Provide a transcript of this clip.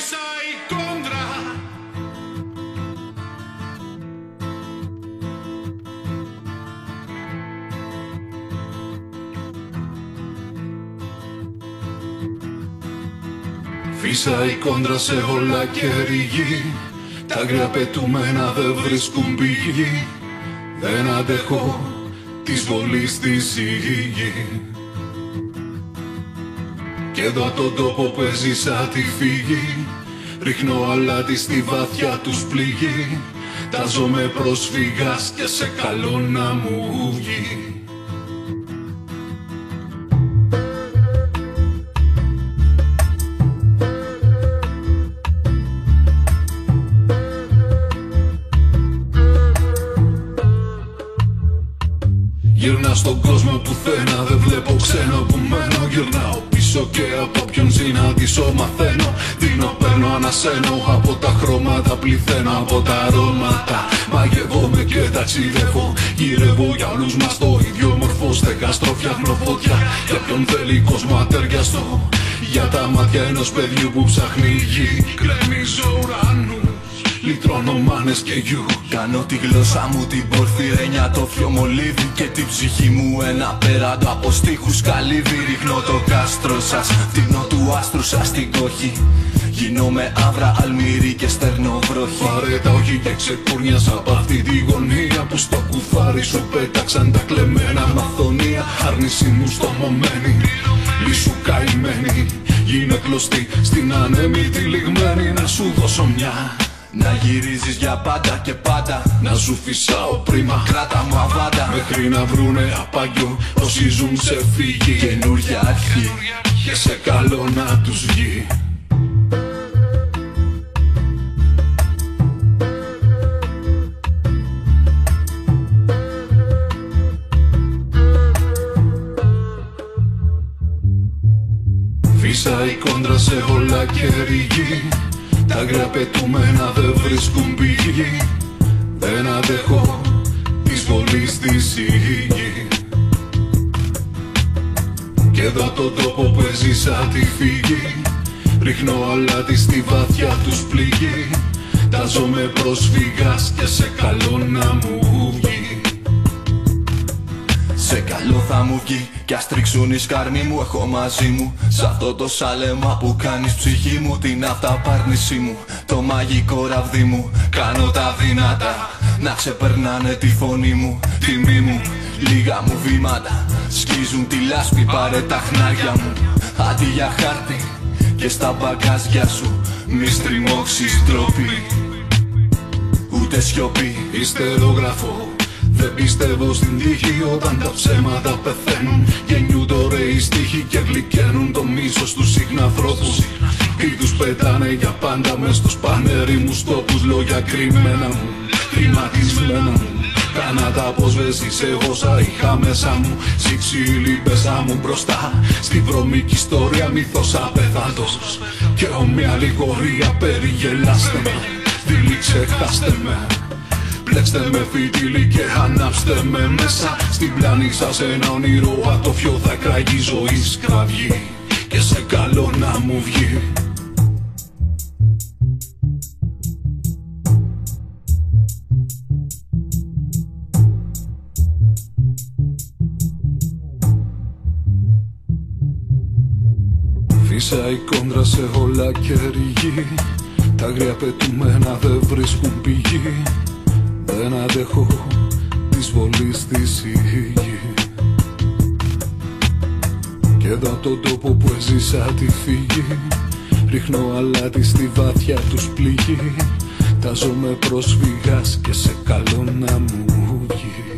Φύσα η κόντρα. Φύσα η κόντρα σε όλα και ρηγή. Τα άγρια πετούμενα δεν βρίσκουν πηγή. Δεν αντέχω της βολής στη ζυγή. Κι εδώ τον τόπο που έζησα τη φύγη. Ρίχνω αλάτι στη βαθιά τους πληγή. Τάζομαι πρόσφυγας και σε καλό να μου βγει. Γυρνά στον κόσμο πουθένα, δεν βλέπω ξένο που μένω. Γυρνάω πίσω και από ποιον συναντήσω μαθαίνω. Δίνω, παίρνω, ανασένω, από τα χρώματα πληθαίνω. Από τα αρώματα μαγεύομαι και ταξιδεύω. Γυρεύω για όλους μας το ίδιο μορφό. Στεγαστρώ, φτιάχνω φωτιά για ποιον θέλει κόσμο ατεριαστό. Για τα μάτια ενός παιδιού που ψάχνει γη. Κρέμιζω ουρανούς, λυτρώνω μάνες και γιου. Κάνω τη γλώσσα μου την πορφυρένια, το φιο μολύβι. Και την ψυχή μου ένα πέραντο από στίχους καλύβι. Ρίχνω το κάστρο σας, φτύνω του άστρου σας την κόχη. Γίνομαι άβρα, αλμύρι και στερνό βροχή. Πάρε τα όχι και ξεκούρνιας από αυτή τη γωνία που στο κουφάρι σου πέταξαν τα κλεμμένα μαθονία. Άρνηση μου στομωμένη, λύσου καημένη. Γίνε κλωστή στην ανέμη τυλιγμένη. Να σου δώσω μια, να γυρίζεις για πάντα και πάντα. να σου φυσάω πρίμα, Κράτα μου αβάντα, μέχρι να βρουνε απάγιο όσοι ζουν σε φύγη. καινούρια αρχή. Και σε καλό να τους βγει. Φύσα η κόντρα σε όλα και ρηγή. Τα άγρια πετούμενα δεν βρίσκουν πηγή. Δεν αντέχω της βολής στη ζυγή. Κι εδώ τον τόπο που έζησα τη φύγη. Ρίχνω αλάτι στη βαθιά τους πληγή. Τάζομαι πρόσφυγας και σε καλό να μου βγει. Σε καλό θα μου βγει κι ας τρίξουν οι σκάρμοι μου. Έχω μαζί μου σ' αυτό το σάλεμα που κάνεις ψυχή μου. Την αυταπάρνησή μου, το μαγικό ραβδί μου. Κάνω τα δυνατά να ξεπερνάνε τη φωνή μου. Τιμή μου, λίγα μου βήματα σκίζουν τη λάσπη. Πάρε τα χνάρια μου, αντί για χάρτη. Και στα μπαγκάζια σου μη στριμώξεις ντροπή, ούτε σιωπή. Ιστερόγραφο, δεν πιστεύω στην τύχη όταν τα ψέματα πεθαίνουν. Γεννιούνται ωραίοι στίχοι και γλυκαίνουν το μίσος τους συχναθρώπους. Ή τους πετάνε για πάντα μες στους πανερήμους τόπους. Λόγια κρυμμένα μου, χρηματισμένα μου. Κάνα τα αποσβέσεις εγώ όσα είχα μέσα μου. Σιξίλι πέσα μου μπροστά στη βρωμική ιστορία. Μύθος απεθάντος και ομοία αλληγορία. Περιγελάστε με, δειλή ξεχάστε με. Πλέξτε με φιτίλι και ανάψτε με μέσα στην πλάνη σας ένα όνειρο ατόφιο. Θα κραγεί ζωή σκραυγή και σε καλό να μου βγει. Φύσα η κόντρα σε όλα και ρηγή. Τα άγρια πετούμενα δεν βρίσκουν πηγή. Δεν αντέχω της βολής στη ζυγή. Κι εδώ τον τόπο που έζησα τη φύγη. Ρίχνω αλάτι στη βαθιά τους πληγή. Τάζομαι πρόσφυγας και σε καλό να μου βγει.